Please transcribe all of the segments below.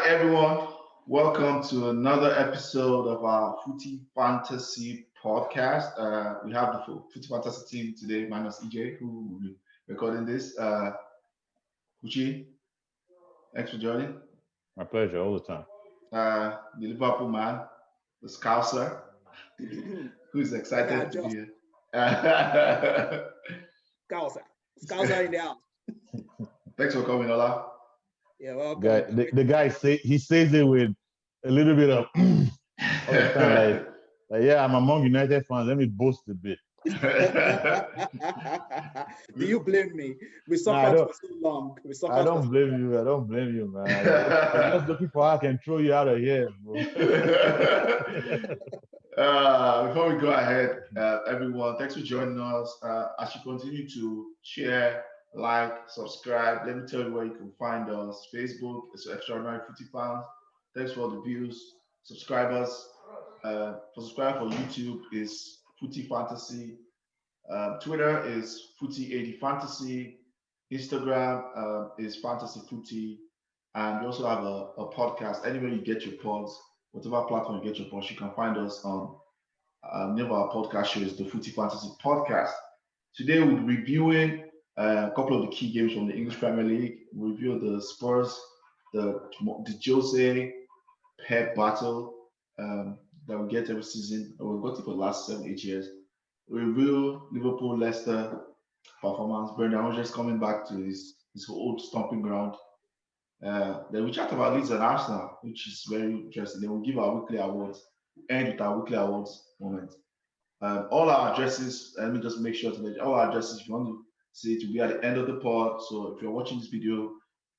everyone. Welcome to another episode of our Footie Fantasy podcast. We have the Footie Fantasy team today, minus EJ, who will be recording this. Buchi, thanks for joining. My pleasure all the time. The Liverpool man, the Scouser, who's I excited got to be just here. Scouser. Scouser in the house. Thanks for coming, Ola. Yeah, welcome. The guy he says it with a little bit of all the time, like yeah, I'm among United fans. Let me boast a bit. Do you blame me? We No, I suffered don't. for so long. We I suffered for don't so blame long. you. I don't blame you, man. I'm just looking for how I can throw you out of here, bro. Before we go ahead, everyone, thanks for joining us. As you continue to share, like, subscribe, let me tell you where you can find us. Facebook is Extraordinary Footy Fans. Thanks for all the views. Subscribers. For subscribe for YouTube is Footy Fantasy. Twitter is Footy80 Fantasy. Instagram is Fantasy Footy. And we also have a podcast. Anywhere you get your pods, whatever platform you get your pods, you can find us on name of our podcast show is the Footy Fantasy Podcast. Today we'll be reviewing a couple of the key games from the English Premier League. We'll review the Spurs, the Jose Pep battle that we get every season. We've got it for the last 7, 8 years. We review Liverpool, Leicester performance. Brendan Rodgers coming back to his old stomping ground. Then we chat about Leeds and Arsenal, which is very interesting. Then we'll give our weekly awards. End with our weekly awards moment. All our addresses, let me just make sure to mention all our addresses. If you want to see it, will be at the end of the pod. So if you're watching this video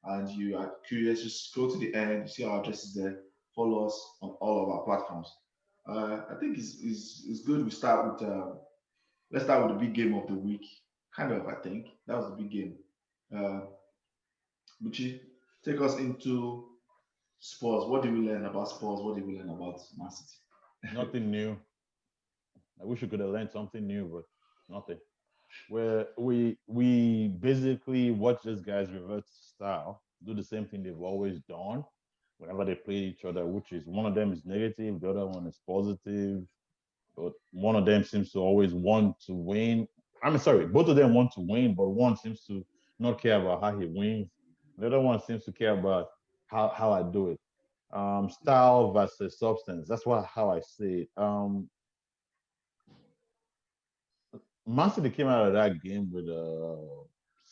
and you are curious, just scroll to the end. You see our addresses there. Follow us on all of our platforms. I think it's good. We start with let's start with the big game of the week. Kind of, I think that was the big game. Buchi, take us into Spurs. What did we learn about Spurs? What did we learn about Man City? Nothing new. I wish we could have learned something new, but nothing. Where we basically watch this guy's reverse style, do the same thing they've always done whenever they play each other, which is one of them is negative, the other one is positive, but one of them seems to always want to win. I'm sorry, both of them want to win, but one seems to not care about how he wins. The other one seems to care about how I do it. Style versus substance. That's how I see it. Man City came out of that game with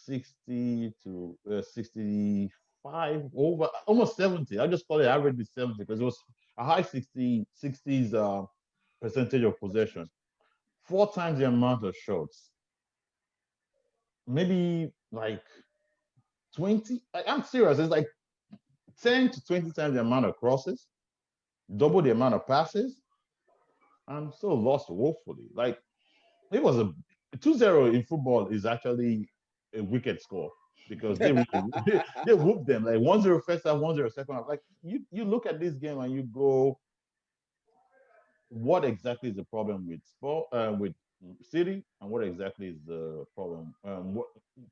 60 to 65 over almost 70. I just call it average 70 because it was a high 60s percentage of possession. 4 times the amount of shots. Maybe like 20. I'm serious. It's like 10 to 20 times the amount of crosses, double the amount of passes. I'm so lost woefully. Like it was a 2-0 in football is actually a wicked score because they really they whooped them like 1-0 first half, 1-0 second half. Like you look at this game and you go, what exactly is the problem with with City, and what exactly is the problem?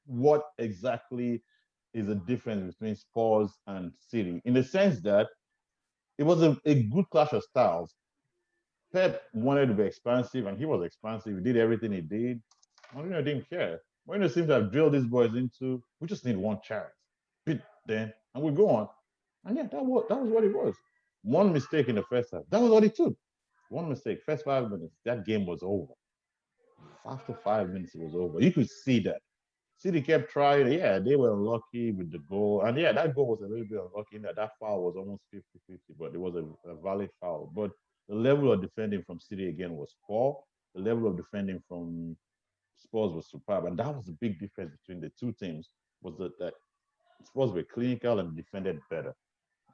What exactly is the difference between Spurs and City? In the sense that it was a good clash of styles. Pep wanted to be expansive, and he was expansive. He did everything he did. Mourinho didn't care. Mourinho seems to have drilled these boys into, we just need one chance. Beat them, and we go on. And yeah, that was what it was. One mistake in the first half. That was all it took. One mistake. First 5 minutes, that game was over. After 5 minutes, it was over. You could see that. City kept trying. Yeah, they were unlucky with the goal. And yeah, that goal was a little bit unlucky in that foul was almost 50-50, but it was a valid foul. But the level of defending from City again was poor. The level of defending from Spurs was superb. And that was the big difference between the two teams, was that Spurs were clinical and defended better.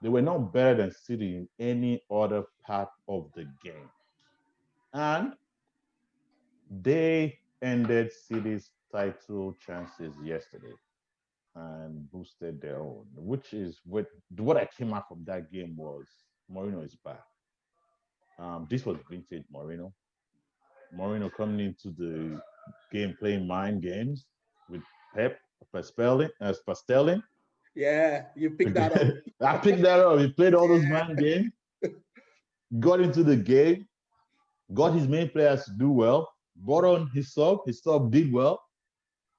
They were not better than City in any other part of the game. And they ended City's title chances yesterday and boosted their own, which is what I came out from that game was Mourinho is back. This was vintage Mourinho. Mourinho coming into the game playing mind games with Pep Pastelling, Yeah, you picked that up. I picked that up. He played all those mind games, got into the game, got his main players to do well, brought on his sub did well,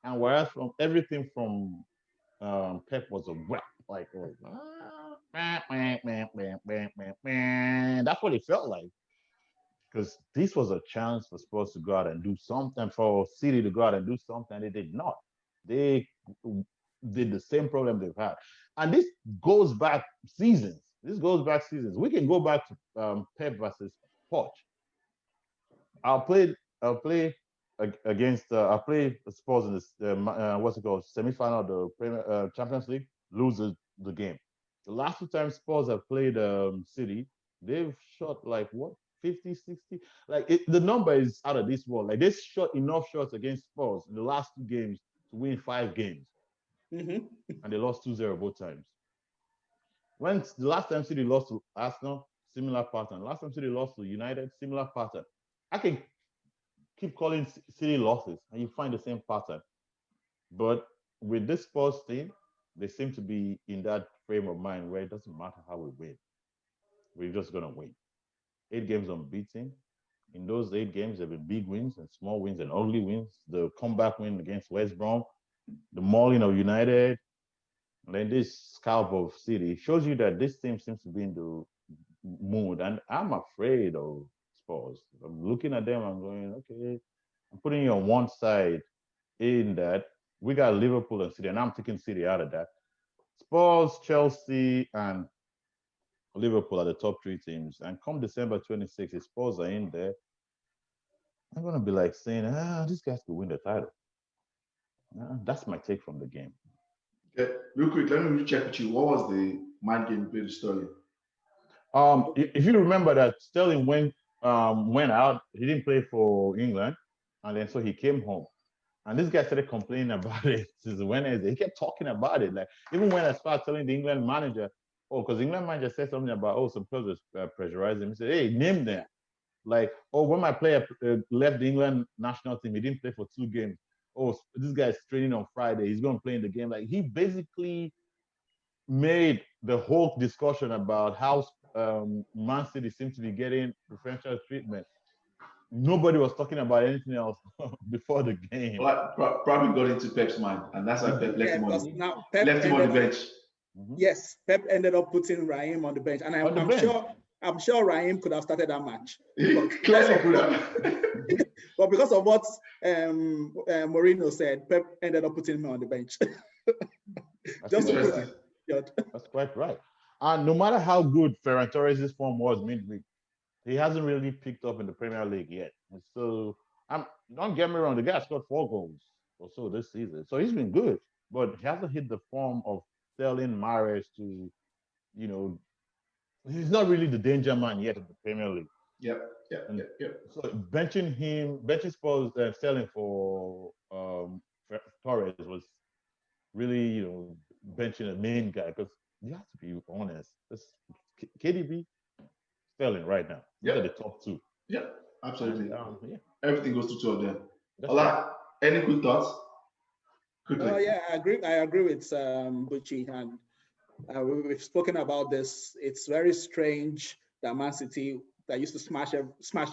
and whereas from everything from Pep was a wet, like that's what it felt like. Because this was a chance for Spurs to go out and do something, for City to go out and do something. They did not. They did the same problem they've had. And this goes back seasons. We can go back to Pep versus Poch. I'll play Spurs in this, what's it called, semi-final of the Champions League, lose the game. The last two times Spurs have played City, they've shot like what, 50, 60? Like the number is out of this world. Like they shot enough shots against Spurs in the last two games to win 5 games. Mm-hmm. And they lost 2-0 both times. When the last time City lost to Arsenal, similar pattern. Last time City lost to United, similar pattern. I can keep calling City losses and you find the same pattern. But with this Spurs team, they seem to be in that frame of mind where it doesn't matter how we win. We're just going to win. 8 games unbeaten. In those 8 games, there have been big wins and small wins and ugly wins. The comeback win against West Brom, the mauling of United, and then this scalp of City shows you that this team seems to be in the mood. And I'm afraid of Spurs. I'm looking at them, I'm going, okay, I'm putting you on one side in that we got Liverpool and City, and I'm taking City out of that. Spurs, Chelsea, and Liverpool are the top 3 teams. And come December 26th, if Spurs are in there, I'm going to be like saying, these guys could win the title. That's my take from the game. Okay, real quick, let me check with you. What was the mind game you played with Sterling? If you remember that Sterling went out, he didn't play for England, and then so he came home. And this guy started complaining about it since Wednesday. He kept talking about it. Like, even when I started telling the England manager, because the England manager said something about, some players were pressurizing him. He said, hey, name them. Like, when my player left the England national team, he didn't play for 2 games. This guy's training on Friday. He's going to play in the game. Like, he basically made the whole discussion about how Man City seems to be getting preferential treatment. Nobody was talking about anything else before the game. Probably got into Pep's mind, and that's why Pep left him on the bench. Mm-hmm. Yes, Pep ended up putting Raheem on the bench, and I'm sure Raheem could have started that match. But because of what Mourinho said, Pep ended up putting him on the bench. That's quite right. And no matter how good Ferran Torres' form was midweek, he hasn't really picked up in the Premier League yet. And so, don't get me wrong, the guy scored 4 goals or so this season. So he's been good, but he hasn't hit the form of Sterling, Mahrez to, he's not really the danger man yet in the Premier League. Yep. So benching Spurs Sterling for Torres was really, benching a main guy, because you have to be honest. KDB, Sterling right now. These are the top 2. Yeah, absolutely. And, everything goes to 2 of them. Ola, right. Any quick thoughts? Quickly. Yeah, I agree with Buchi, and we've spoken about this. It's very strange that Man City, that used to smash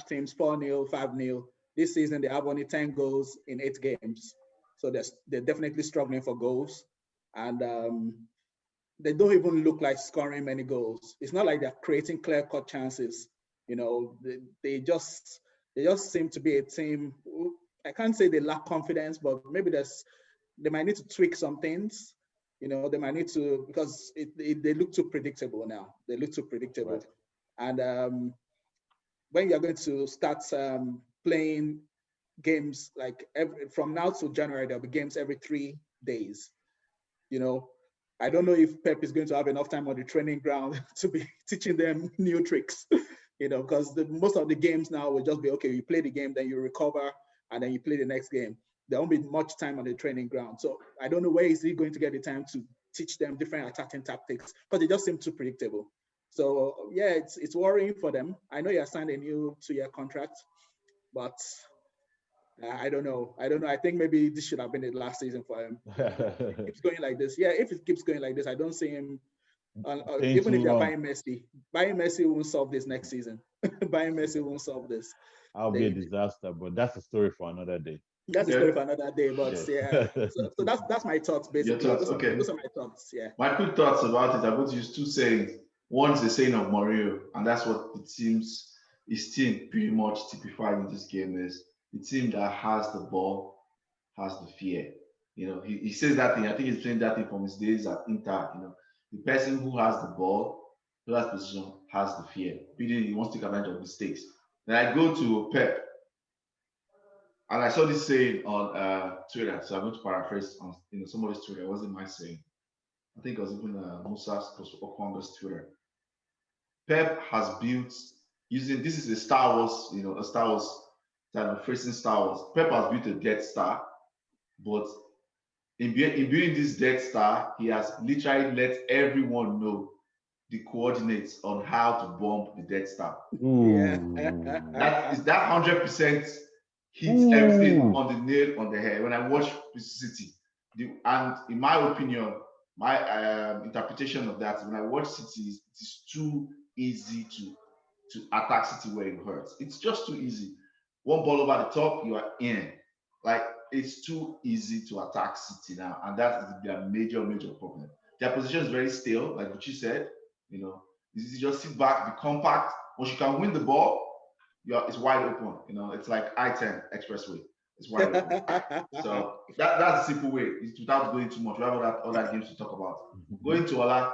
teams 4-0, 5-0. This season, they have only 10 goals in 8 games. So they're definitely struggling for goals. And they don't even look like scoring many goals. It's not like they're creating clear-cut chances. They just seem to be a team who, I can't say they lack confidence, but maybe they might need to tweak some things. They might need to, because they look too predictable now. They look too predictable. Right. And when you're going to start playing games, like from now to January, there'll be games every 3 days. I don't know if Pep is going to have enough time on the training ground to be teaching them new tricks, because most of the games now will just be, okay, you play the game, then you recover, and then you play the next game. There won't be much time on the training ground. So I don't know where is he going to get the time to teach them different attacking tactics, because they just seem too predictable. So yeah, it's worrying for them. I know you signed a new 2-year contract, but I don't know. I think maybe this should have been the last season for him. If it keeps going like this, if it keeps going like this, I don't see him. Even if you're buying Messi won't solve this next season. Buying Messi won't solve this. I'll be a disaster, but that's a story for another day. That's a story for another day. But so that's my thoughts basically. Your thoughts, Those are my thoughts. Yeah. My quick thoughts about it. I'm going to use two sayings. One is the saying of Mourinho, and that's what it seems his team pretty much typified in this game is the team that has the ball has the fear. He says that thing. I think he's saying that thing from his days at Inter. The person who has the ball, who has position, has the fear. Meaning he wants to take advantage of mistakes. Then I go to Pep, and I saw this saying on Twitter, so I'm going to paraphrase on somebody's Twitter. It wasn't my saying. I think it was even Musa Okwanga's Twitter. Pep has built using this is a Star Wars, a Star Wars type of phrasing Star Wars. Pep has built a Death Star, but in building this Death Star, he has literally let everyone know the coordinates on how to bomb the Death Star. That 100% hits everything on the nail on the head. When I watch City, and in my opinion, my interpretation of that, when I watch City, it is too easy to attack City where it hurts. It's just too easy. One ball over the top, you are in. Like, it's too easy to attack City now, and that is their major problem. Their position is very stale, like Buchi said. You just sit back, be compact. Once you can win the ball, it's wide open. It's like I-10 expressway. It's wide open. So that's the simple way. It's without going too much. We have other games to talk about. Going to Ola,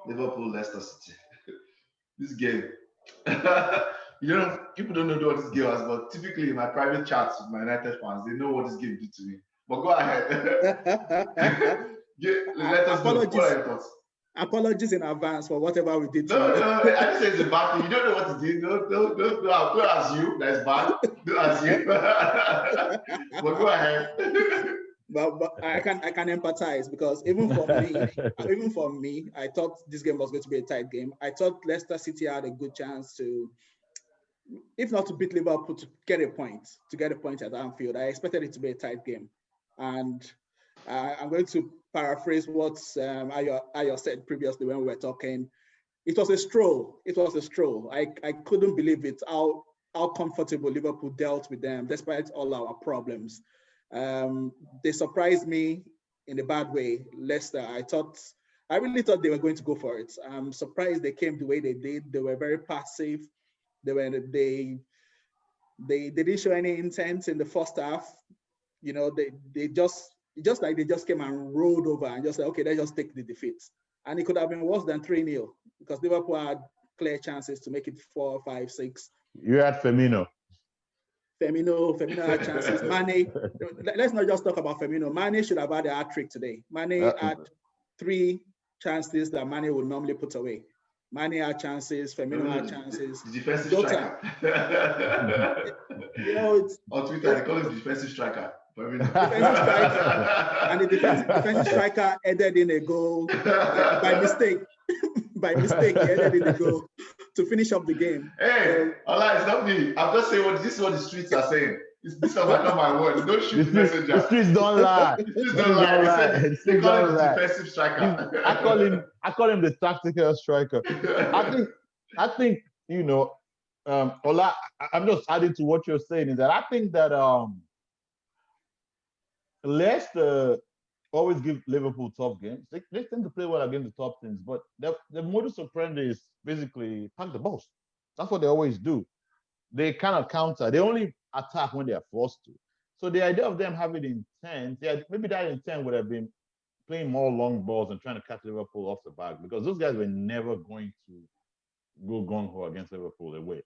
Liverpool, Leicester City. This game. People don't know what this game was, but typically in my private chats with my United fans, they know what this game did to me. But go ahead. Let us know. What are your thoughts? Apologies in advance for whatever we did. No, I just say it's a bad thing. You don't know what to do. Don't assume that's bad. Don't assume. But go ahead. But I can empathize because even for me, I thought this game was going to be a tight game. I thought Leicester City had a good chance to, if not to beat Liverpool, to get a point at Anfield. I expected it to be a tight game, and I'm going to paraphrase what Ayo said previously when we were talking. It was a stroll. I couldn't believe it, how comfortable Liverpool dealt with them despite all our problems. They surprised me in a bad way, Leicester. I really thought they were going to go for it. I'm surprised they came the way they did. They were very passive. They didn't show any intent in the first half. They just came and rolled over and just said, okay, let's just take the defeat. And it could have been worse than 3-0 because Liverpool had clear chances to make it 4, 5, 6. You had Firmino had chances. Mane, let's not just talk about Firmino. Mane should have had a hat-trick today. Mane had 3 chances that Mane would normally put away. Mane had chances, Firmino had chances. Defensive striker. On Twitter, they call him defensive striker. Defensive striker. And the defensive striker headed in a goal by mistake. By mistake, he headed in a goal to finish up the game. Hey, Ola, it's not me. I'm just saying this is what the streets are saying. These are not my words. Don't shoot the messenger. The streets don't lie. The streets don't lie. They call him the defensive striker. I call him the tactical striker. I think Ola, I'm just adding to what you're saying is that I think that Leicester always give Liverpool tough games. They tend to play well against the top teams, but the modus operandi is basically pack the balls. That's what they always do. They kind of counter. They only attack when they are forced to. So the idea of them having intent, maybe that intent would have been playing more long balls and trying to catch Liverpool off the back because those guys were never going to go gung-ho against Liverpool away.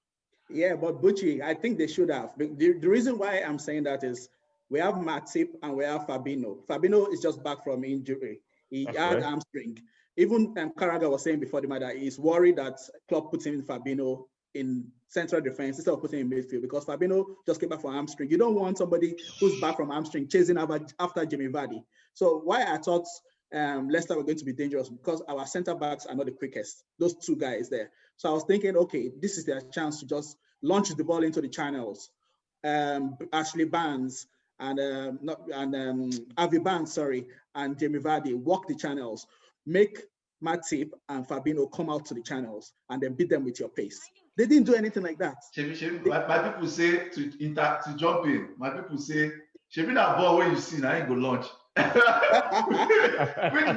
Yeah, but Buchi, I think they should have. The reason why I'm saying that is we have Matip and we have Fabinho. Fabinho is just back from injury. He had hamstring. Even Carragher was saying before the matter, he's worried that Klopp puts him in Fabinho in central defense instead of putting him in midfield because Fabinho just came back from hamstring. You don't want somebody who's back from hamstring chasing after Jamie Vardy. So why I thought Leicester were going to be dangerous because our centre backs are not the quickest. Those 2 guys there. So I was thinking, okay, this is their chance to just launch the ball into the channels Ashley Barnes and Avi Barnes, sorry, and Jamie Vardy walk the channels, make Matip and Fabinho come out to the channels and then beat them with your pace. They didn't do anything like that. My people say to jump in. My people say, Shebi that ball when you see now ain't go launch. Which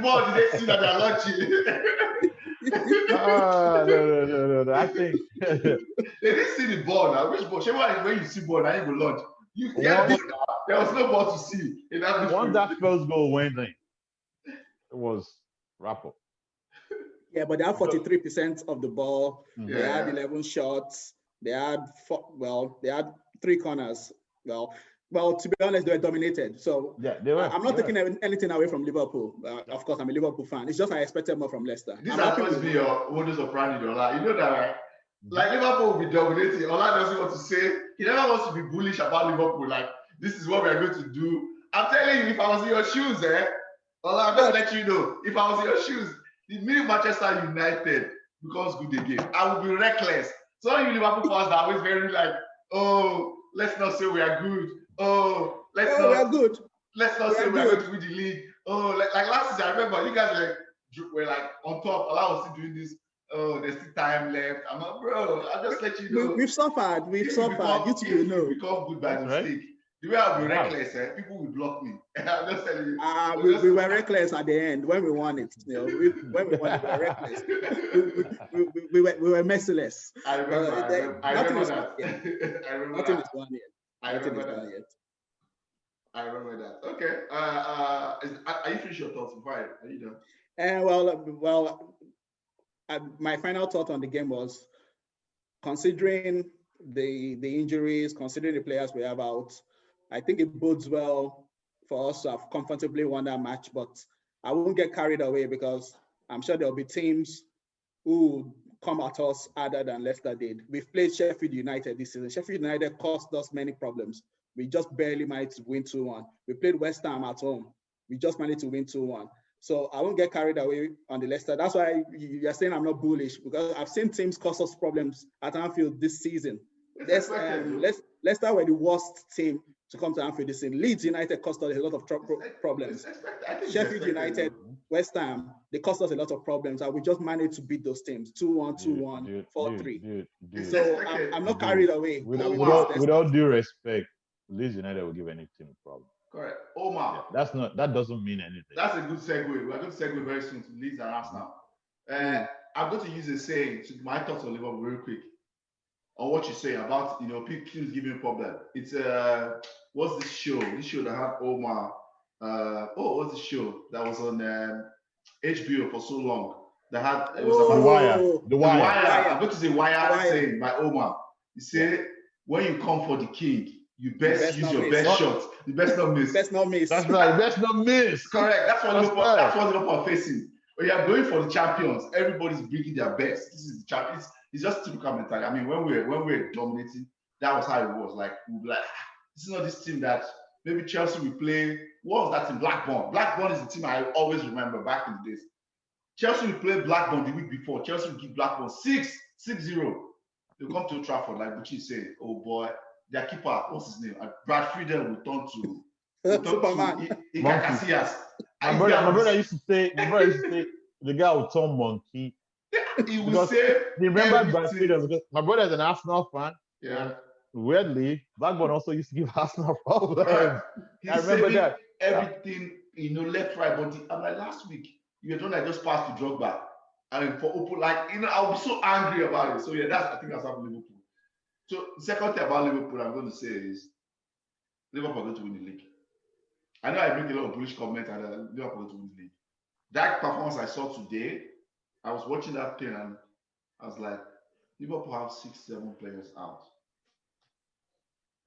ball did they see that they're launching? No. I think they didn't see the ball now. Which ball? Shebi when you see ball now ain't go launch. You get ball now. There was no ball to see. Once that Spurs goal went in, it was wrap-up. Yeah, but they had 43% of the ball. Yeah. They had 11 shots. They had they had 3 corners. Well, to be honest, they were dominated. So yeah, they were. I'm not taking anything away from Liverpool. Of course, I'm a Liverpool fan. It's just I expected more from Leicester. This has always been your modus operandi, Ola. You know that, right? Like Liverpool will be dominating. Ola doesn't want to say. He never wants to be bullish about Liverpool. Like this is what we're going to do. I'm telling you, if I was in your shoes, Ola, I'm just let you know. If I was in your shoes, the minute Manchester United becomes good again, I will be reckless. Some of you Liverpool fans are always very like, oh, let's not say we are good. Oh, we are good. Let's not say we are going to win the league. Oh, like last season, I remember you guys were like on top. Ola was still doing this. Oh, there's still time left. I'm like, bro, I'll just let you know. We've suffered. You two will know. We become good by mistake. The way I'll be reckless, people will block me. I'm just telling you. We were reckless at the end when we won it. You know, when we won it, we were reckless. we were merciless. I remember that. I remember that. Nothing is won yet. I remember that. Okay. Are you finished your thoughts? Fine. Are you done? My final thought on the game was, considering the injuries, considering the players we have out, I think it bodes well for us to have comfortably won that match. But I won't get carried away because I'm sure there'll be teams who come at us harder than Leicester did. We've played Sheffield United this season. Sheffield United cost us many problems. We just barely managed to win 2-1. We played West Ham at home. We just managed to win 2-1. So I won't get carried away on the Leicester. That's why you're saying I'm not bullish, because I've seen teams cause us problems at Anfield this season. Leicester were the worst team to come to Anfield this season. Leeds United cost us a lot of problems. Sheffield United, West Ham, they cost us a lot of problems, and we just managed to beat those teams 2-1, 2-1, 4-3. So I'm not carried away. With all due respect, Leeds United will give any team a problem. Correct. Omar. Yeah, that doesn't mean anything. That's a good segue. We're going to segue very soon to Leeds and Arsenal. I'm going to use a saying, my thoughts on Liverpool very quick, on what you say about, teams giving a problem. It's what's this show? This show that had Omar. What's the show that was on HBO for so long? That had it was about The Wire. I'm going to say Wire saying by Omar. He said, when you come for the king, you best use your best shot. You best not miss. Best not miss. That's right. Best not miss. Correct. That's what Liverpool are facing. When you are going for the champions, everybody's bringing their best. This is the champions. It's just typical mentality. I mean, when we're dominating, that was how it was. Like we'll be like, this is not this team that maybe Chelsea will play. What was that team? Blackburn. Blackburn is the team I always remember back in the days. Chelsea will play Blackburn the week before. Chelsea will give Blackburn 6-0. They'll come to Trafford, like Buchi said, oh boy. Their keeper, what's his name? Brad Friedel will turn to Superman. Iker Casillas. My brother used to say, the guy will turn monkey. He will say, he remembered Brad Friedel because my brother is an Arsenal fan. Yeah. Weirdly, Blackburn also used to give Arsenal problems. He's I remember that. Everything, left, right, but I'm like, last week, you were the one that just passed to Drogba. And for Oppo, I'll be so angry about it. So yeah, I think that's happened to Liverpool. So the second thing about Liverpool I'm going to say is Liverpool are going to win the league. I know I make a lot of bullish comments and Liverpool are going to win the league. That performance I saw today, I was watching that thing and I was like, Liverpool have 6-7 players out.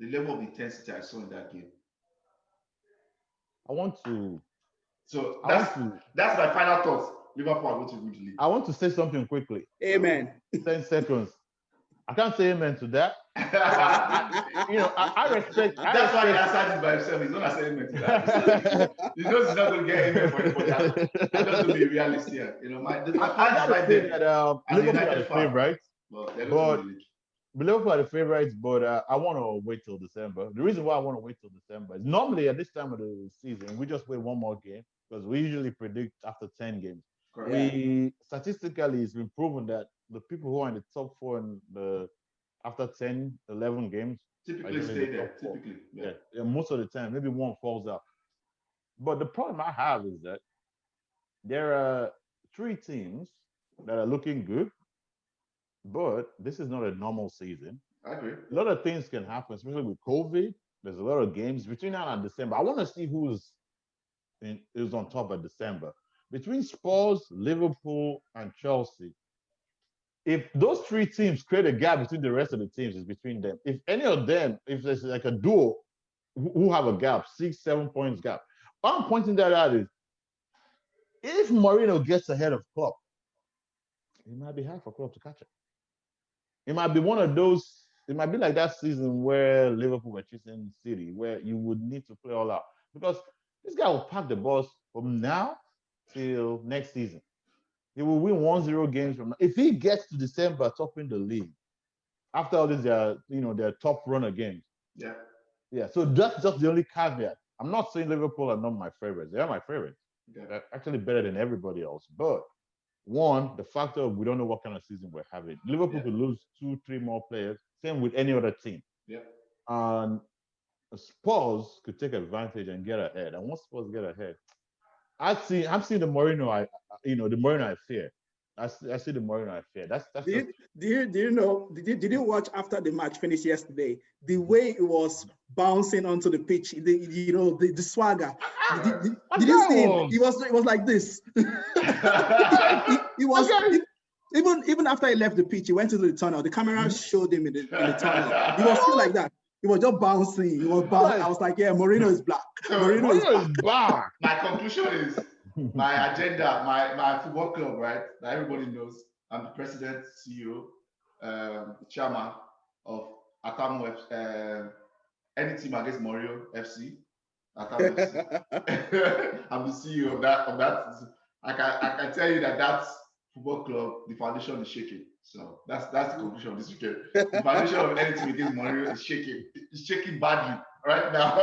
The level of intensity I saw in that game. So that's my final thoughts. Liverpool are going to win the league. I want to say something quickly. Amen. 10 seconds. I can't say amen to that. I respect. That's why he answered it by himself. He's not saying amen to that. He knows he's not going to get amen for anybody. I'm just going to be realistic here. Liverpool are the favorite, but Liverpool are the favorites, but I want to wait till December. The reason why I want to wait till December is normally at this time of the season, we just play one more game because we usually predict after 10 games. Correct. We statistically, it's been proven that the people who are in the top four in the after 10, 11 games typically stay there. Typically, yeah, most of the time, maybe one falls out. But the problem I have is that there are three teams that are looking good, but this is not a normal season. I agree. A lot of things can happen, especially with COVID. There's a lot of games between now and December. I want to see who's on top of December. Between Spurs, Liverpool, and Chelsea, if those three teams create a gap between the rest of the teams, it's between them. If any of them, if there's like a duo who have a gap, 6-7 points gap, what I'm pointing that out is if Mourinho gets ahead of Klopp, it might be hard for Klopp to catch it. It might be one of those, it might be like that season where Liverpool were chasing City, where you would need to play all out. Because this guy will pack the balls from now till next season. He will win 1-0 games from now. If he gets to December topping the league, after all this, their top runner games. Yeah. Yeah. So that's just the only caveat. I'm not saying Liverpool are not my favorites. They are my favorites. Yeah. They're actually better than everybody else. But one, the factor of we don't know what kind of season we're having. Liverpool could lose 2-3 more players. Same with any other team. Yeah. And Spurs could take advantage and get ahead. And once Spurs get ahead, I've seen the Mourinho the Mourinho I fear. I see the Mourinho I fear. That's Did you watch after the match finished yesterday? The way it was bouncing onto the pitch, the swagger. Did you see him? It was like this. He was even after he left the pitch, he went into the tunnel. The camera showed him in the tunnel. He was still like that. He was just bouncing. He was bouncing. I was like, yeah, Mourinho is black. Mourinho is black. My conclusion is my agenda, my football club, right? That everybody knows. I'm the president, CEO, chairman of Atamu any team against Mourinho FC. Atamu FC. I'm the CEO of that. I can tell you that football club, the foundation is shaking. So that's the conclusion of this weekend. The foundation of any team against Mourinho is shaking. It's shaking badly right now.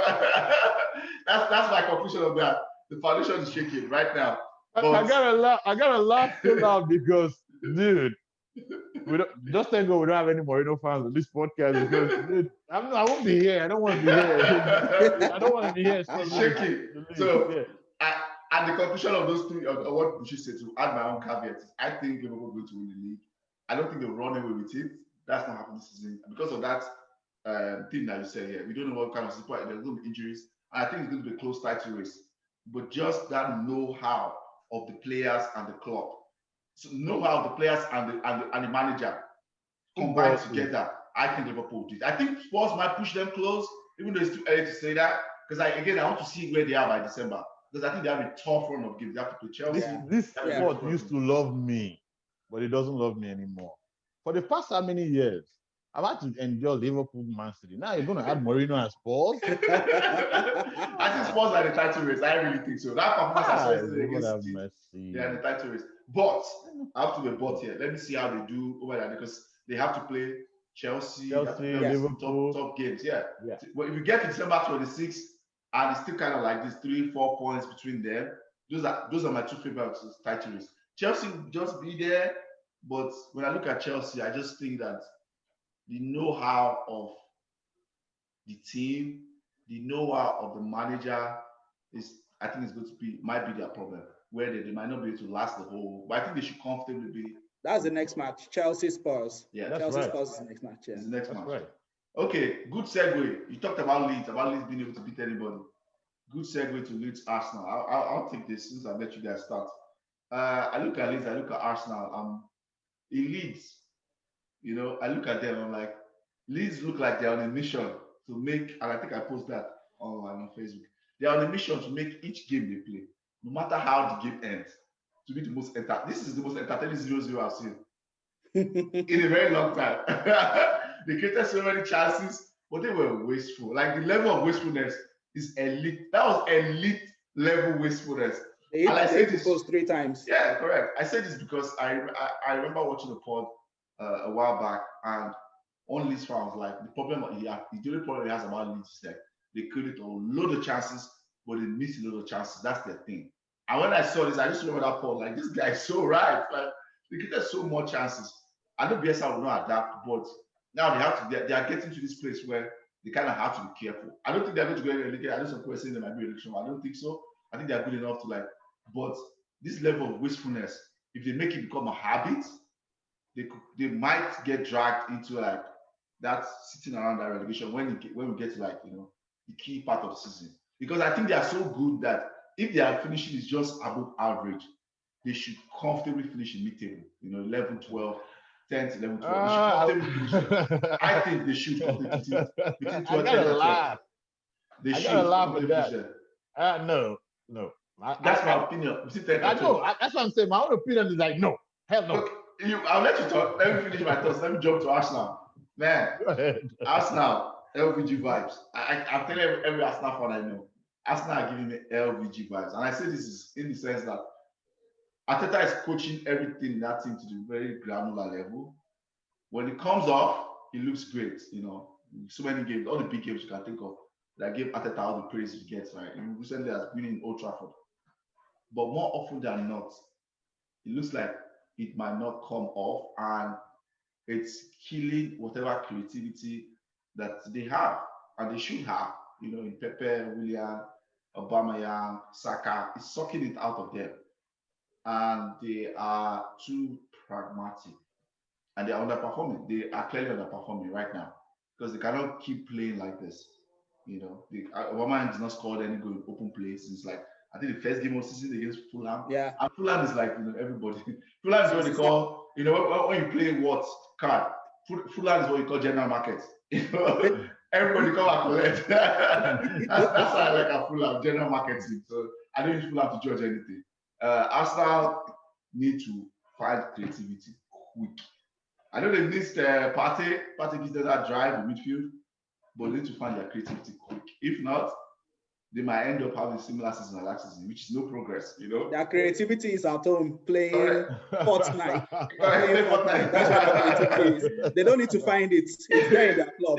that's my conclusion of that. The foundation is shaking right now. But I gotta laugh so loud because, dude, just thank God we don't have any Mourinho fans on this podcast because, dude, I won't be here. I don't want to be here. I don't want to be here. It's shaking. So, and the conclusion of those three, of what Buchi said, to add my own caveat, I think Liverpool are going to win the league. I don't think they'll run away with it. That's not happening this season. Because of that thing that you said here, we don't know what kind of support, there's going to be injuries. And I think it's going to be a close title race. But just that know-how of the players and the club. So know-how of the players and the manager combined together, I think Liverpool did. I think Spurs might push them close, even though it's too early to say that. Because I want to see where they are by December. Because I think they have a tough run of games. They have to play Chelsea. This sport used to love me, but it doesn't love me anymore. For the past how many years, I've had to endure Liverpool, Man City. Now you're going to add Mourinho and Spurs? I think Spurs are the title race. I really think so. That performance I saw yesterday against City, they are the title race. But I have to be a but here. Let me see how they do over there because they have to play Chelsea Liverpool, top games. Yeah. But if you get to December 26th and it's still kind of like this 3-4 points between them, those are my two favorite title race. Chelsea will just be there, but when I look at Chelsea, I just think that the know-how of the team, the know-how of the manager I think it's going to might be their problem, where they might not be able to last the whole, but I think they should comfortably be. That's the next match, Chelsea Spurs. Yeah, Chelsea Spurs is the next match. Yeah. It's the next match. Right. Okay, good segue. You talked about Leeds being able to beat anybody. Good segue to Leeds Arsenal. I'll take this since I let you guys start. I look at Leeds, I look at Arsenal. In Leeds, I look at them, I'm like, Leeds look like they're on a mission to make, and I think I post that online on Facebook. They're on a mission to make each game they play, no matter how the game ends, to be the most entertaining. This is the most entertaining 0-0 I've seen in a very long time. They created so many chances, but they were wasteful. Like the level of wastefulness is elite. That was elite level wastefulness. They hit the post 3 times. Yeah, correct. I said this because I remember watching the pod a while back, and on Leeds fans, like the only problem he has about Leeds is that they created a load of chances, but they missed a load of chances. That's their thing. And when I saw this, I just remember that Paul, like this guy is so right. Like they created so much chances. I know BSR will not adapt, but now they are getting to this place where they kind of have to be careful. I don't think they're going to get relegated. I know some people are saying they might be relegated. I don't think so. I think they're good enough to like, but this level of wastefulness, if they make it become a habit, they might get dragged into like that sitting around that relegation when we get to like the key part of the season. Because I think they are so good that if their finishing is just above average, they should comfortably finish in mid-table. 11, 12, 10th, 11, 12. They should comfortably finish it. I think they should comfortably between 12 and 12. They should comfortably finish it. No. That's my opinion. I know. That's what I'm saying. My own opinion is like, no. Hell no. Okay, I'll let you talk. Let me finish my thoughts. Let me jump to Arsenal. Man, Arsenal, LVG vibes. I'm telling every Arsenal fan I know. Arsenal are giving me LVG vibes. And I say this is in the sense that Arteta is coaching everything in that team to the very granular level. When it comes off, it looks great. So many games, all the big games you can think of that gave Arteta all the praise he gets, right? And recently has been in Old Trafford. But more often than not, it looks like it might not come off, and it's killing whatever creativity that they have and they should have. In Pepe, Willian, Aubameyang, Saka, it's sucking it out of them, and they are too pragmatic, and they are underperforming. They are clearly underperforming right now because they cannot keep playing like this. Aubameyang has not scored any goal in open play since like I think the first game of the season against Fulham. Yeah. And Fulham is like, everybody. Fulham is what they call, when you play what card, Fulham is what you call general market. Everybody come and collect. that's why I like a Fulham, general marketing. So I don't use Fulham to judge anything. Arsenal need to find creativity quick. I know they missed Partey. Partey gives them that drive in midfield, but they need to find their creativity quick. If not, they might end up having a similar season as last season, which is no progress, Their creativity is at home playing Fortnite. Fortnite. That's what their creativity is. They don't need to find it. It's there in their club.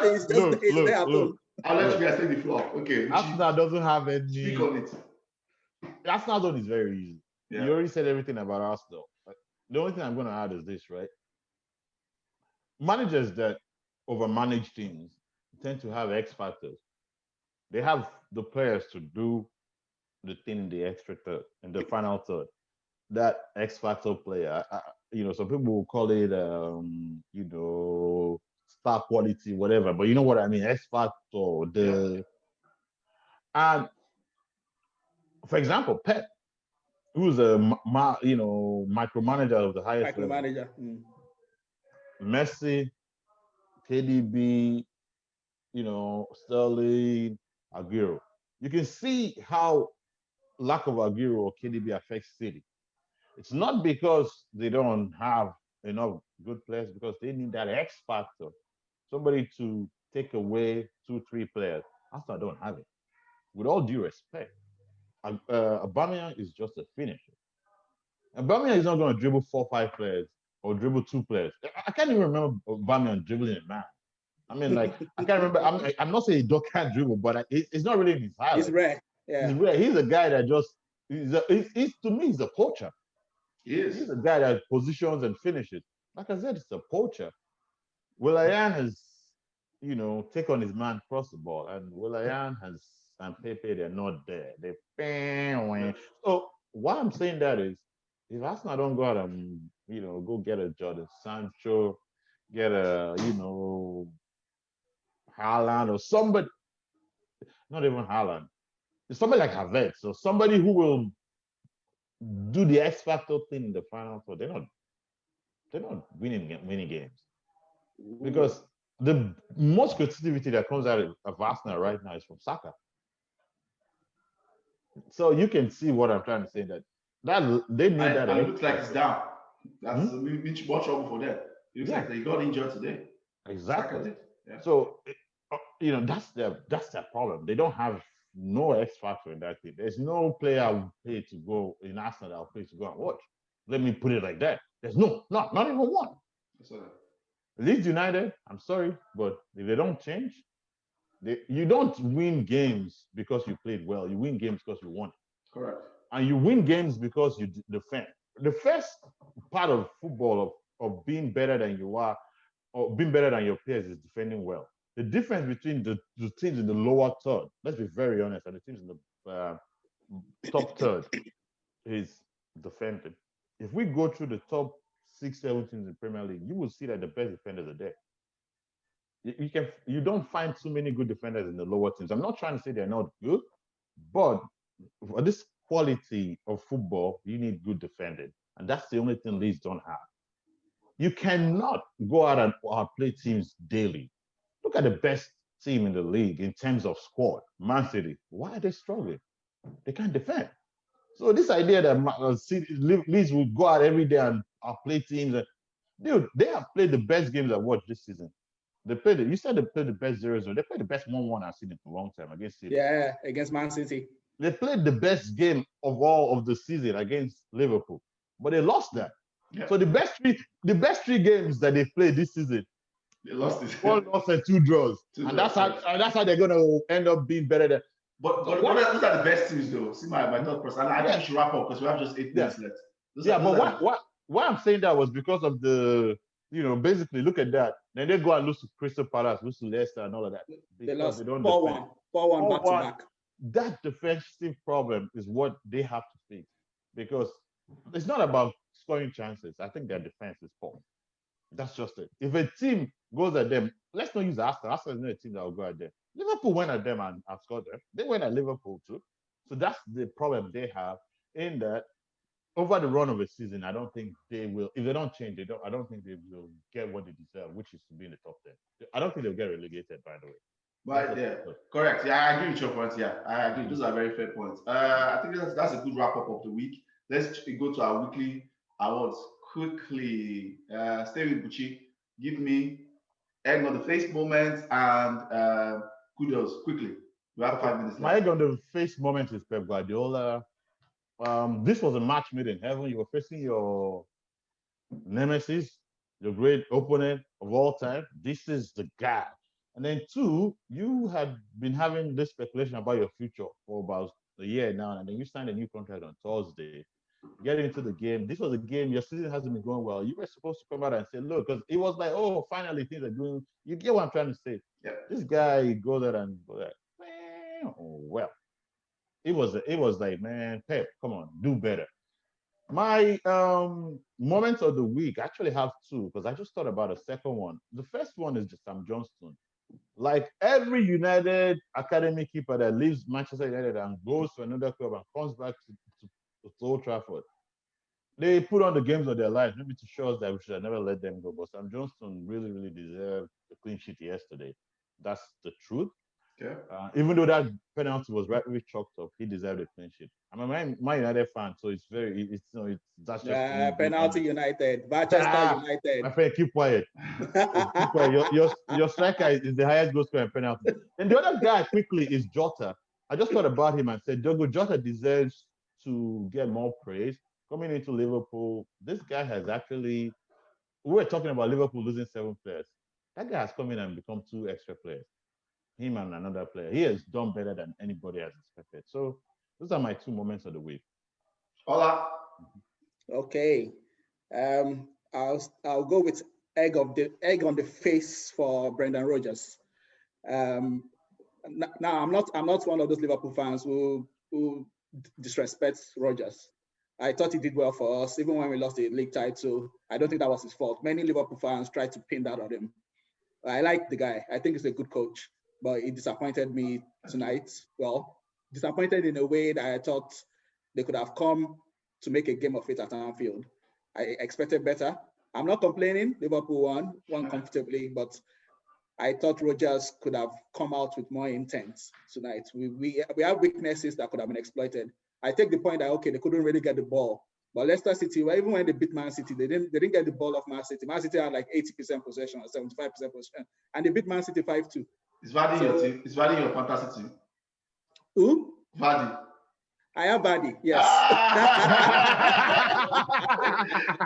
It's there at home. I'll let you guys take the floor. Okay. Arsenal doesn't have any. Speak on it. Arsenal zone is very easy. Yeah. You already said everything about Arsenal. The only thing I'm going to add is this, right? Managers that overmanage teams tend to have X factors. They have the players to do the thing in the extra third, in the final third. That X factor player, some people will call it, star quality, whatever. But you know what I mean? X factor. And for example, Pep, who's a micromanager of the highest level. Micromanager. Messi, KDB, Sterling, Aguero. You can see how lack of Aguero or KDB affects City. It's not because they don't have enough good players, because they need that X factor, somebody to take away 2-3 players. Arsenal don't have it. With all due respect, Aubameyang is just a finisher. Aubameyang is not going to dribble 4-5 players or dribble 2 players. I can't even remember Aubameyang dribbling a man. I mean, like, I can't remember. I'm not saying he can't dribble, but it's not really in his highlight. He's rare. Yeah. He's rare. He's a guy that just, to me, he's a poacher. He is. He's a guy that positions and finishes. Like I said, it's a poacher. Willian has, take on his man across the ball, and Willian and Pepe, they're not there. So why I'm saying that is, if Arsenal don't go out and, go get a Jordan Sancho, get a, Haaland or somebody, not even Haaland, somebody like Havertz, so somebody who will do the X factor thing in the final four. They're not winning games, because the most creativity that comes out of Arsenal right now is from Saka. So you can see what I'm trying to say, that they need that. It looks like it's down. That's more trouble for them. It looks like they got injured today. Exactly. Yeah. So that's their problem. They don't have no X factor in that team. There's no player I would pay to go in Arsenal that I'll pay to go and watch. Let me put it like that. There's not even one. Leeds United, I'm sorry, but if they don't change, you don't win games because you played well. You win games because you won. Correct. And you win games because you defend. The first part of football of being better than you are or being better than your peers is defending well. The difference between the teams in the lower third, let's be very honest, and the teams in the top third is defending. If we go through the top 6, 7 teams in Premier League, you will see that the best defenders are there. You don't find too many good defenders in the lower teams. I'm not trying to say they're not good, but for this quality of football, you need good defending, and that's the only thing Leeds don't have. You cannot go out and outplay teams daily. Look at the best team in the league in terms of squad, Man City. Why are they struggling? They can't defend. So this idea that Leeds will go out every day and outplay teams, dude, they have played the best games I've watched this season. You said they played the best 0-0. They played the best 1-1 I've seen in a long time against City. Yeah, against Man City. They played the best game of all of the season against Liverpool, but they lost that. Yeah. So the best three games that they played this season, they lost it. 1 loss and 2 draws. And that's how they're gonna end up being better than. But those are the best teams though. See my thought process. I think we should wrap up because we have just 8 minutes left. Why I'm saying that was because of basically look at that. Then they go and lose to Crystal Palace, lose to Leicester and all of that. They lost 4-1 back to back. That defensive problem is what they have to fix because it's not about scoring chances. I think their defense is poor. That's just it. If a team goes at them, let's not use Arsenal. Arsenal is not a team that will go at them. Liverpool went at them and scored them. They went at Liverpool too. So that's the problem they have in that over the run of a season, I don't think they will, if they don't change, I don't think they will get what they deserve, which is to be in the top 10. I don't think they'll get relegated, by the way. But yeah, correct. Yeah, I agree with your points. Yeah, I agree. Those are very fair points. I think that's a good wrap up of the week. Let's go to our weekly awards quickly. Stay with Buchi. Give me egg on the face moment and kudos quickly. We have 5 minutes left. My egg on the face moment is Pep Guardiola. This was a match made in heaven. You were facing your nemesis, your great opponent of all time. This is the guy. And then 2, you had been having this speculation about your future for about a year now, and then you signed a new contract on Thursday. Get into the game. This was a game, your season hasn't been going well. You were supposed to come out and say, look, because it was like, oh, finally things are doing. You get what I'm trying to say. Yeah. This guy goes there and goes there. Well. It was like, man, Pep, come on, do better. My moments of the week, I actually have 2 because I just thought about a second one. The first one is just Sam Johnston. Like every United academy keeper that leaves Manchester United and goes to another club and comes back to Old Trafford, they put on the games of their lives, maybe to show us that we should have never let them go. But Sam Johnston really, really deserved the clean sheet yesterday. That's the truth. Yeah. Even though that penalty was rightly chalked up, he deserved a clean sheet. I'm a Man United fan, so it's that's just penalty United, Manchester United. My friend, keep quiet. Keep quiet. Your striker is the highest goal scorer in penalty. And the other guy quickly is Jota. I just thought about him and said, Diogo Jota deserves to get more praise. Coming into Liverpool, this guy has actually. We were talking about Liverpool losing 7 players. That guy has come in and become 2 extra players. Him and another player. He has done better than anybody has expected. So those are my 2 moments of the week. Ola. Okay. I'll go with egg on the face for Brendan Rodgers. Now I'm not one of those Liverpool fans who disrespects Rodgers. I thought he did well for us, even when we lost the league title. I don't think that was his fault. Many Liverpool fans tried to pin that on him. I like the guy. I think he's a good coach. But it disappointed me tonight. Well, disappointed in a way that I thought they could have come to make a game of it at Anfield. I expected better. I'm not complaining. Liverpool won comfortably, but I thought Rodgers could have come out with more intent tonight. We have weaknesses that could have been exploited. I take the point that, okay, they couldn't really get the ball. But Leicester City, even when they beat Man City, they didn't get the ball off Man City. Man City had like 80% possession or 75% possession, and they beat Man City 5-2. Is Vardy your team? Is Vardy your fantasy team? Who? Vardy. I have Vardy, yes.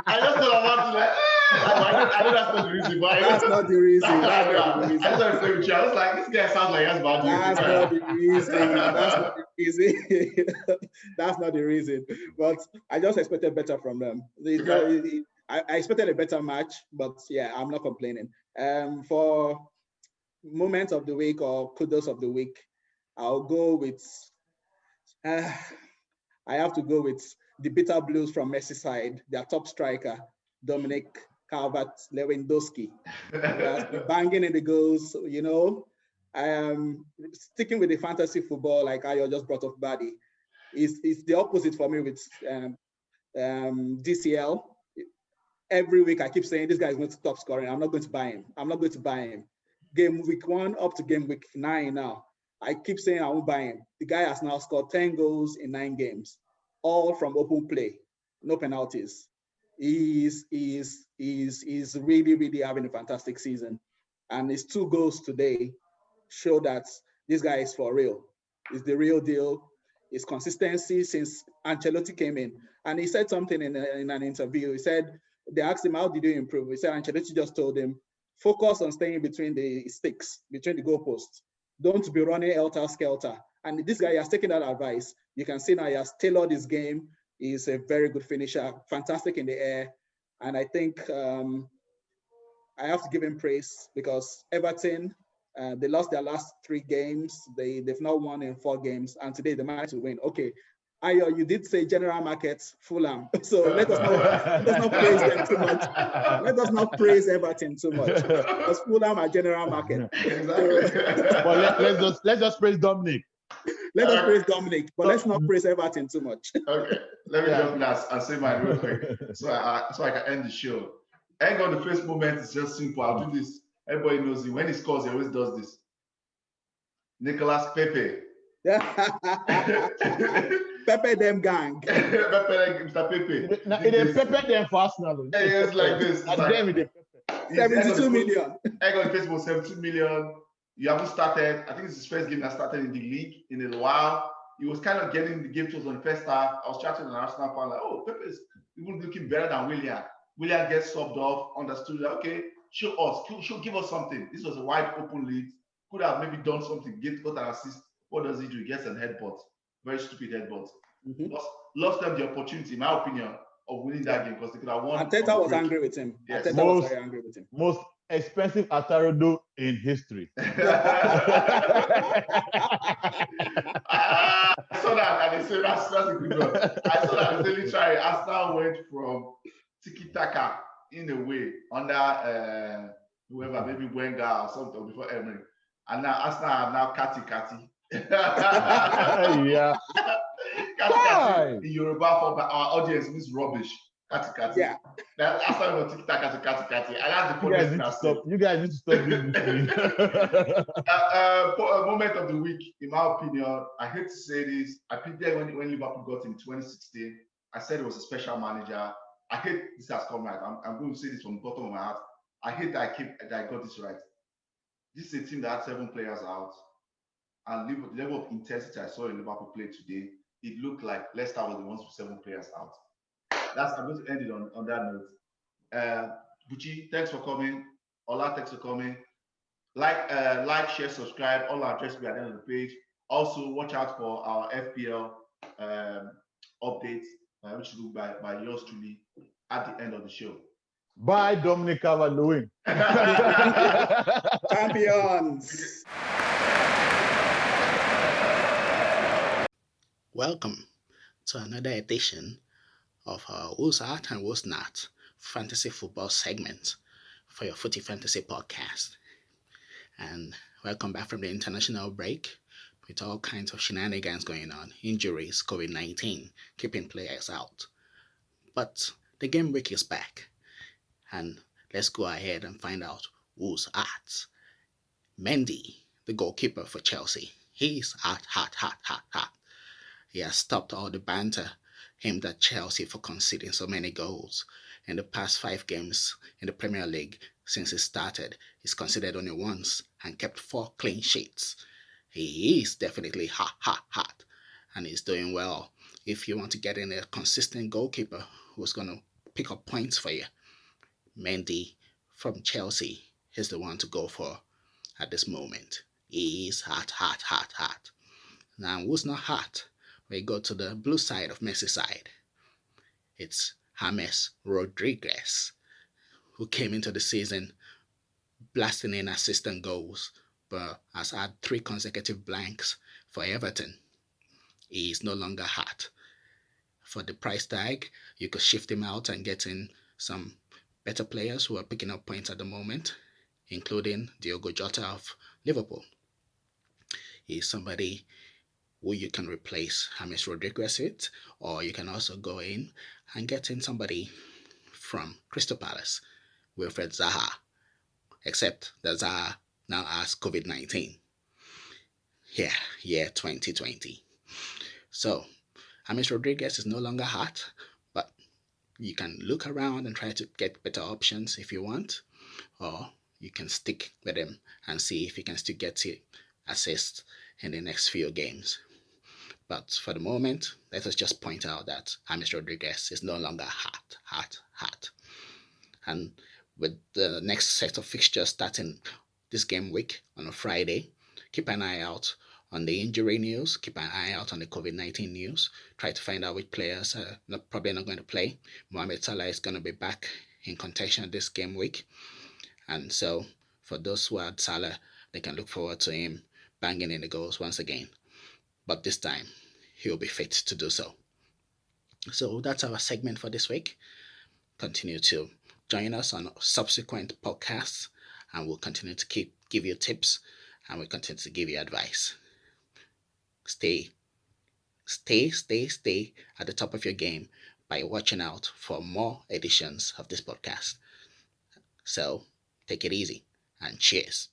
I just thought about it like, I know that's not the reason, but That's not the reason. That's not the I reason. just want to play with you. I was like, this guy sounds like he has bad news. That's not the reason. That's not the reason. That's not the reason. But I just expected better from them. I expected a better match, but yeah, I'm not complaining. For moment of the week or kudos of the week, I'll go with. I have to go with the bitter blues from Merseyside, their top striker, Dominic Calvert-Lewandowski. He has been banging in the goals, you know. I am sticking with the fantasy football, like Ayo just brought up Buddy. It's the opposite for me with DCL. Every week I keep saying this guy is going to stop scoring. I'm not going to buy him. I'm not going to buy him. Game week 1 up to game week 9 now. I keep saying I won't buy him. The guy has now scored 10 goals in 9 games, all from open play, no penalties. He's really, really having a fantastic season. And his 2 goals today show that this guy is for real. He's the real deal. His consistency since Ancelotti came in. And he said something in an interview. He said, they asked him, how did you improve? He said, Ancelotti just told him, focus on staying between the sticks, between the goalposts. Don't be running helter-skelter. And this guy has taken that advice. You can see now he has tailored his game. He's a very good finisher, fantastic in the air. And I think I have to give him praise because Everton, they lost their last 3 games. They've not won in 4 games. And today they managed to win. Okay. Ayo, you did say general market, Fulham. So let us not praise them too much. Let us not praise Everton too much. Because Fulham are general market. Exactly. Well, let's just praise Dominic. Let us praise Dominic, but let's not praise Everton too much. Okay, let me jump in and say mine real quick, so I can end the show. I got the first moment is just simple. I'll do this. Everybody knows it. When he scores, he always does this. Nicolas Pepe. Pepe them gang. Mr. Pepe. It is Pepe them fast now. It's like this. It's like, 72 million. I got the first one, 72 million. You haven't started. I think it's his first game that started in the league in a while. He was kind of getting the game tools on the first half. I was chatting with an Arsenal fan, like, oh, Pepe is even looking better than William. William gets subbed off, understood that, okay, show give us something. This was a wide open lead. Could have maybe done something, got an assist. What does he do? He gets an headbutt. Very stupid headbutt. Mm-hmm. Lost them the opportunity, in my opinion, of winning that game because they could have won. Arteta was angry with him. Yes. Arteta was very angry with him. Most expensive Atarodo in history. I saw that and they said that's a good one. I saw that they literally Arsenal went from tiki-taka in a way under whoever, maybe Wenger or something before Emery. And now Arsenal are now Kati. Yeah. Kati in Yoruba for our audience means rubbish. Kati. Yeah. That's Arsenal will tiki-taka to Kati. And that's the funniest. You guys need to stop doing this. For a moment of the week, in my opinion, I hate to say this. I picked there when Liverpool got in 2016. I said it was a special manager. I hate this has come right. I'm going to say this from the bottom of my heart. I hate that I got this right. This is a team that had 7 players out. And the level of intensity I saw in Liverpool play today, it looked like Leicester was the ones with 7 players out. I'm going to end it on that note. Buchi, thanks for coming. Ola, thanks for coming. Like, share, subscribe. All our address will be at the end of the page. Also, watch out for our FPL updates, which will be by yours truly at the end of the show. Bye, Dominic Calvert-Lewin. Champions. Welcome to another edition of our Who's Out and Who's Not fantasy football segment for your Footie Fantasy podcast. And welcome back from the international break with all kinds of shenanigans going on, injuries, COVID-19, keeping players out. But the game week is back, and let's go ahead and find out who's at. Mendy, the goalkeeper for Chelsea, he's hot. He has stopped all the banter aimed at Chelsea for conceding so many goals. In the past 5 games in the Premier League since it started, he's conceded only once and kept 4 clean sheets. He is definitely hot, and he's doing well. If you want to get in a consistent goalkeeper who's going to pick up points for you, Mendy from Chelsea is the one to go for at this moment. He is hot, hot, hot, hot. Now, who's not hot? We go to the blue side of Messi's side. It's James Rodriguez, who came into the season blasting in assistant goals, but has had 3 consecutive blanks for Everton. He is no longer hot. For the price tag, you could shift him out and get in some better players who are picking up points at the moment, including Diogo Jota of Liverpool. He's somebody who you can replace James Rodriguez with, or you can also go in and get in somebody from Crystal Palace, Wilfred Zaha, except that Zaha now has COVID-19. Yeah, 2020. So, James Rodriguez is no longer hot, but you can look around and try to get better options if you want, or you can stick with him and see if you can still get assists in the next few games. But for the moment, let us just point out that James Rodriguez is no longer hot. And with the next set of fixtures starting this game week on a Friday, keep an eye out on the injury news, keep an eye out on the COVID-19 news, try to find out which players are probably not going to play. Mohamed Salah is going to be back in contention this game week. And so for those who had Salah, they can look forward to him banging in the goals once again. But this time, he'll be fit to do so. So that's our segment for this week. Continue to join us on subsequent podcasts, and we'll continue to give you tips, and we'll continue to give you advice. Stay at the top of your game by watching out for more editions of this podcast. So take it easy and cheers.